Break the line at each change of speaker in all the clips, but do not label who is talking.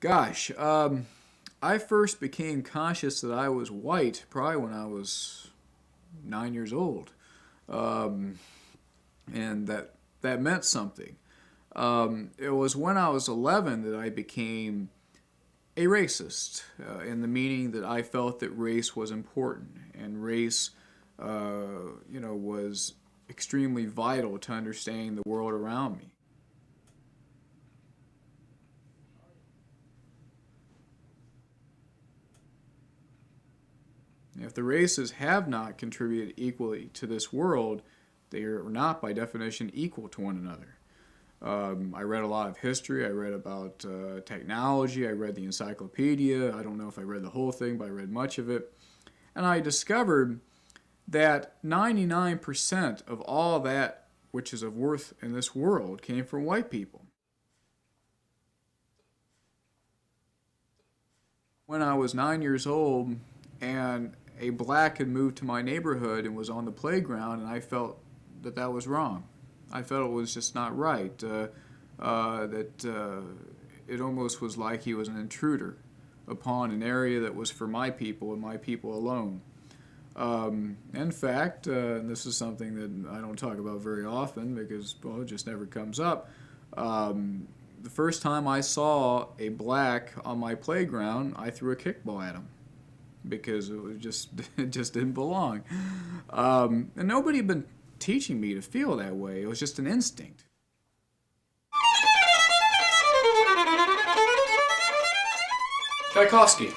Gosh, I first became conscious that I was white probably when I was 9 years old, um, and that meant something. It was when I was 11 that I became a racist, in the meaning that I felt that race was important and race, was extremely vital to understanding the world around me. If the races have not contributed equally to this world, they are not, by definition, equal to one another. I read a lot of history. I read about technology. I read the encyclopedia. I don't know if I read the whole thing, but I read much of it. And I discovered that 99% of all that which is of worth in this world came from white people. When I was 9 years old and a black had moved to my neighborhood and was on the playground, and I felt that that was wrong. I felt it was just not right. That it almost was like he was an intruder upon an area that was for my people and my people alone. In fact, and this is something that I don't talk about very often because, well, it just never comes up. The first time I saw a black on my playground, I threw a kickball at him because it was just it just didn't belong. And nobody had been teaching me to feel that way. It was just an instinct. Tchaikovsky.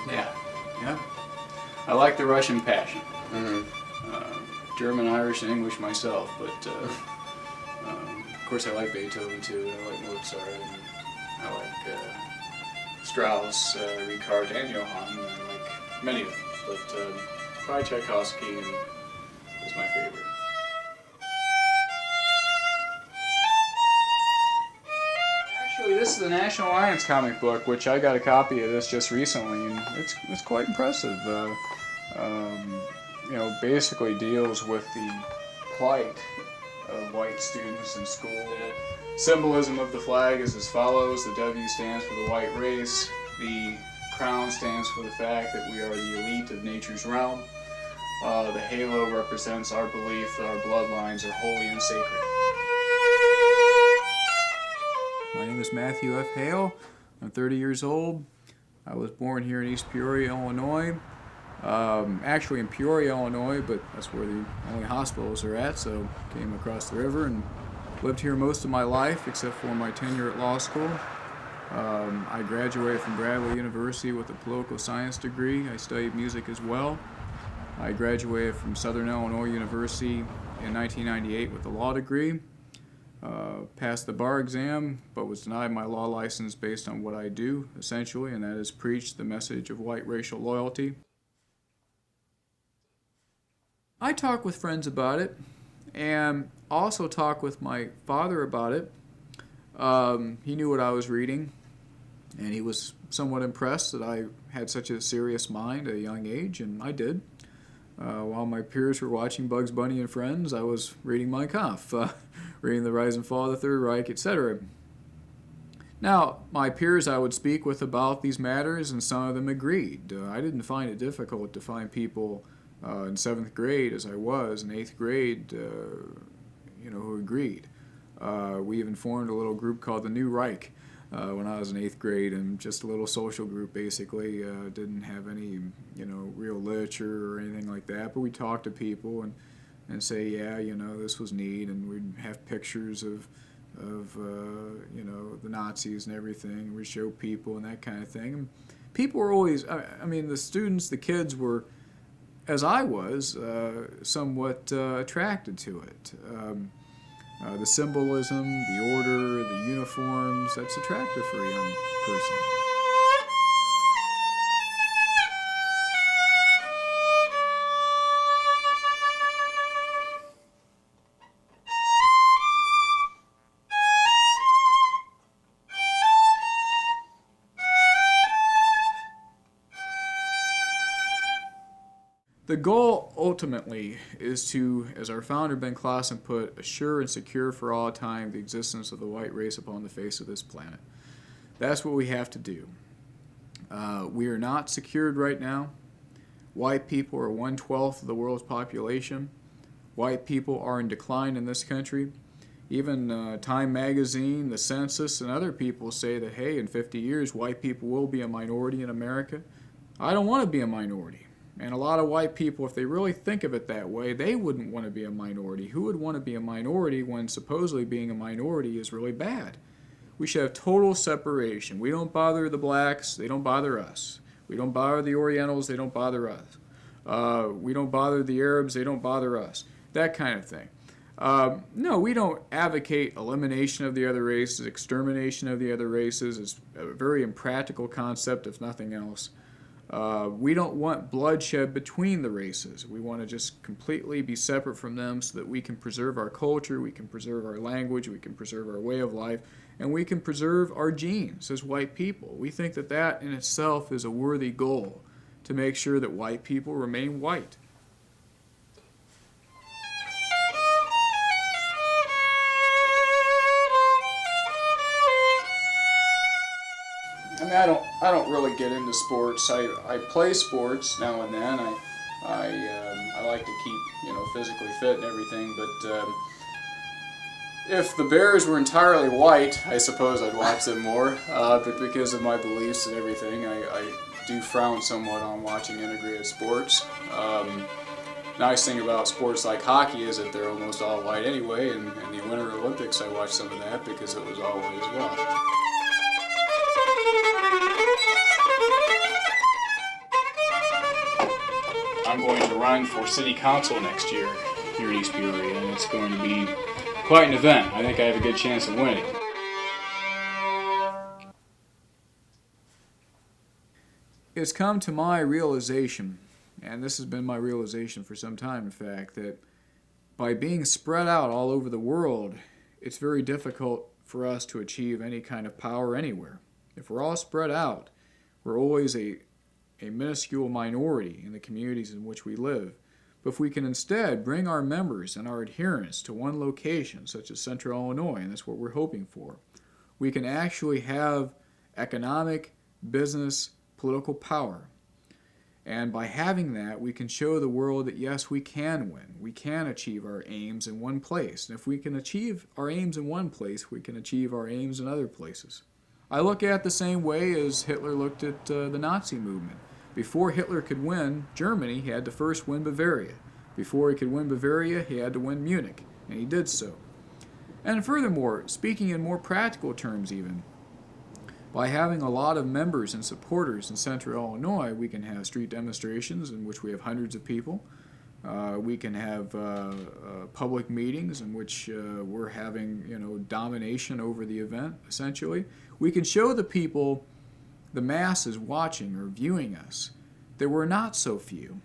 Yeah, yeah. I like the Russian Passion. German, Irish, and English myself, but of course I like Beethoven too. I like Mozart, and I like Strauss, Ricard, and Johann. I like many of them, but probably Tchaikovsky is my favorite. Actually, this is the National Alliance comic book, which I got a copy of this just recently, and it's quite impressive. Um, Basically deals with the plight of white students in school. Symbolism of the flag is as follows: the W stands for the white race, the crown stands for the fact that we are the elite of nature's realm. The halo represents our belief that our bloodlines are holy and sacred. My name is Matthew F. Hale. I'm 30 years old. I was born here in East Peoria, Illinois. Actually in Peoria, Illinois, but that's where the only hospitals are at, so came across the river and lived here most of my life, except for my tenure at law school. I graduated from Bradley University with a political science degree. I studied music as well. I graduated from Southern Illinois University in 1998 with a law degree. Passed the bar exam, but was denied my law license based on what I do, essentially, and that is preach the message of white racial loyalty. I talk with friends about it, and also talk with my father about it. He knew what I was reading, and he was somewhat impressed that I had such a serious mind at a young age, and I did. While my peers were watching Bugs Bunny and Friends, I was reading Mein Kampf, reading The Rise and Fall of the Third Reich, etc. Now, my peers I would speak with about these matters, and some of them agreed. I didn't find it difficult to find people in seventh grade, as I was in eighth grade, who agreed. We even formed a little group called the New Reich when I was in eighth grade, and just a little social group basically. Didn't have any, real literature or anything like that, but we talked to people and say, yeah, this was neat, and we'd have pictures of the Nazis and everything. We'd show people and that kind of thing. And people were always, the students, the kids were, as I was, somewhat attracted to it. The symbolism, the order, the uniforms, that's attractive for a young person. The goal ultimately is to, as our founder Ben Klassen put, assure and secure for all time the existence of the white race upon the face of this planet. That's what we have to do. We are not secured right now. White people are 1/12 of the world's population. White people are in decline in this country. Even Time Magazine, the census, and other people say that, hey, in 50 years, white people will be a minority in America. I don't want to be a minority. And a lot of white people, if they really think of it that way, they wouldn't want to be a minority. Who would want to be a minority when supposedly being a minority is really bad? We should have total separation. We don't bother the blacks, they don't bother us. We don't bother the Orientals, they don't bother us. We don't bother the Arabs, they don't bother us. That kind of thing. No, we don't advocate elimination of the other races, extermination of the other races. It's a very impractical concept, if nothing else. We don't want bloodshed between the races. We want to just completely be separate from them so that we can preserve our culture, we can preserve our language, we can preserve our way of life, and we can preserve our genes as white people. We think that that in itself is a worthy goal, to make sure that white people remain white. I mean, I don't really get into sports. I play sports now and then. I like to keep physically fit and everything. But if the Bears were entirely white, I suppose I'd watch them more. But because of my beliefs and everything, I do frown somewhat on watching integrated sports. Nice thing about sports like hockey is that they're almost all white anyway. And the Winter Olympics, I watched some of that because it was all white as well. I'm going to run for city council next year here in East Peoria, and it's going to be quite an event. I think I have a good chance of winning. It's come to my realization, and this has been my realization for some time, in fact, that by being spread out all over the world, it's very difficult for us to achieve any kind of power anywhere. If we're all spread out, we're always a minuscule minority in the communities in which we live. But if we can instead bring our members and our adherents to one location, such as Central Illinois, and that's what we're hoping for, we can actually have economic, business, political power. And by having that, we can show the world that yes, we can win. We can achieve our aims in one place. And if we can achieve our aims in one place, we can achieve our aims in other places. I look at it the same way as Hitler looked at the Nazi movement. Before Hitler could win Germany, he had to first win Bavaria. Before he could win Bavaria, he had to win Munich, and he did so. And furthermore, speaking in more practical terms even, by having a lot of members and supporters in Central Illinois, we can have street demonstrations in which we have hundreds of people. We can have public meetings in which we're having domination over the event, essentially. We can show the people, the masses watching or viewing us, that we're not so few,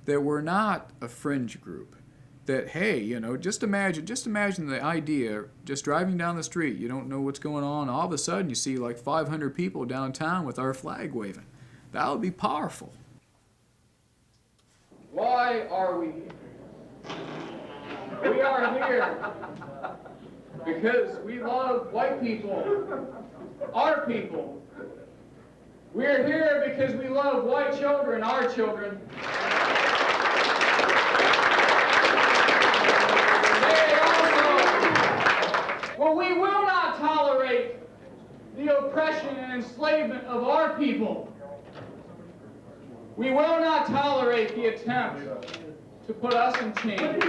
that we're not a fringe group, that, hey, just imagine the idea, just driving down the street, you don't know what's going on, all of a sudden you see like 500 people downtown with our flag waving. That would be powerful. Why are we here? We are here because we love white people, our people. We're here because we love white children, our children. Well, we will not tolerate the oppression and enslavement of our people. We will not tolerate the attempt to put us in chains.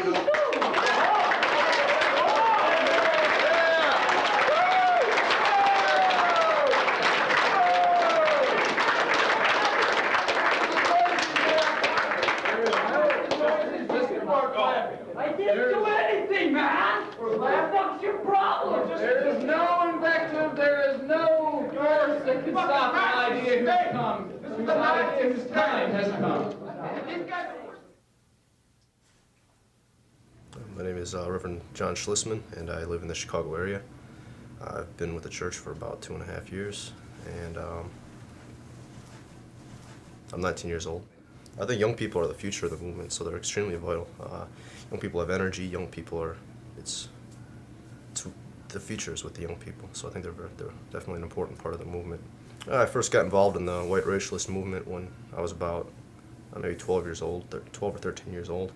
I didn't do anything, man! What's your problem?
There is no invective, there is no force that can stop an idea whose come. Whose time has come.
My name is Reverend John Schlissman, and I live in the Chicago area. I've been with the church for about 2.5 years, and I'm 19 years old. I think young people are the future of the movement, so they're extremely vital. Young people have energy. Young people are, it's the features with the young people. So I think they're definitely an important part of the movement. I first got involved in the white racialist movement when I was about maybe 12 years old, 12 or 13 years old.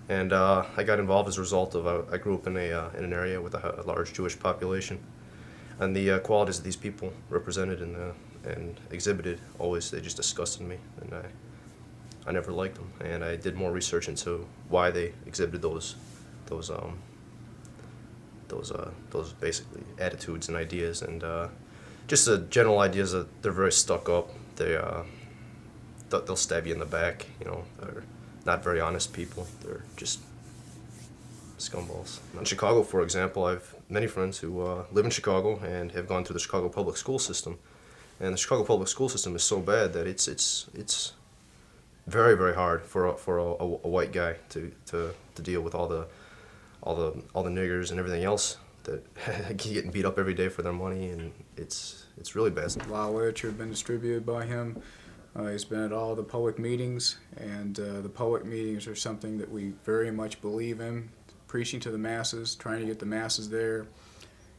And I got involved as a result of I grew up in an area with a large Jewish population, and the qualities that these people represented and exhibited always, they just disgusted me, and I never liked them. And I did more research into why they exhibited those basically attitudes and ideas, and just the general ideas that they're very stuck up. They'll stab you in the back. You know, they're not very honest people. They're just scumballs. In Chicago, for example, I have many friends who live in Chicago and have gone through the Chicago public school system. And the Chicago public school system is so bad that it's very, very hard for a white guy to deal with all the niggers and everything else that getting beat up every day for their money, and it's really bad.
A lot of literature has been distributed by him. He's been at all the public meetings, and the public meetings are something that we very much believe in, preaching to the masses, trying to get the masses there,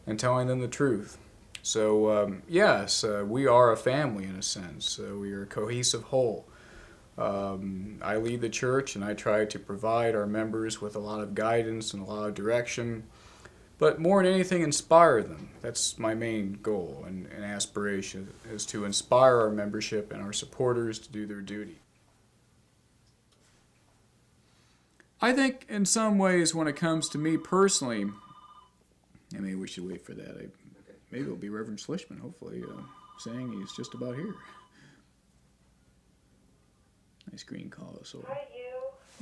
and telling them the truth. So yes, we are a family in a sense. We are a cohesive whole. I lead the church, and I try to provide our members with a lot of guidance and a lot of direction, but more than anything, inspire them. That's my main goal and aspiration, is to inspire our membership and our supporters to do their duty. I think in some ways, when it comes to me personally, and maybe we should wait for that. Maybe it'll be Reverend Schlissman, hopefully, saying he's just about here. Nice green collar. So.
Hi, you.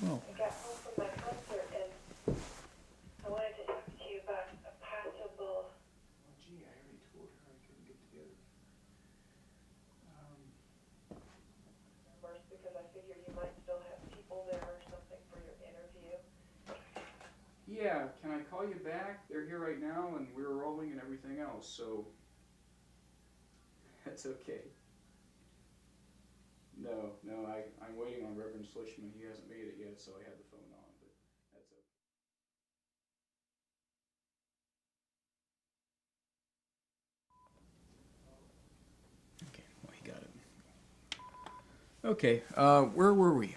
Well.
I got home from my concert and I wanted to talk to you about a possible.
Oh, gee, I already told her I couldn't get together.
First, because I figured you might still have people there or something for your interview.
Yeah, can I call you back? They're here right now, and we're rolling and everything else, so that's okay. No, I'm waiting on Reverend Schlissman. He hasn't made it yet, so I have the phone on, but that's okay. Okay, well, he got it. Okay, where were we?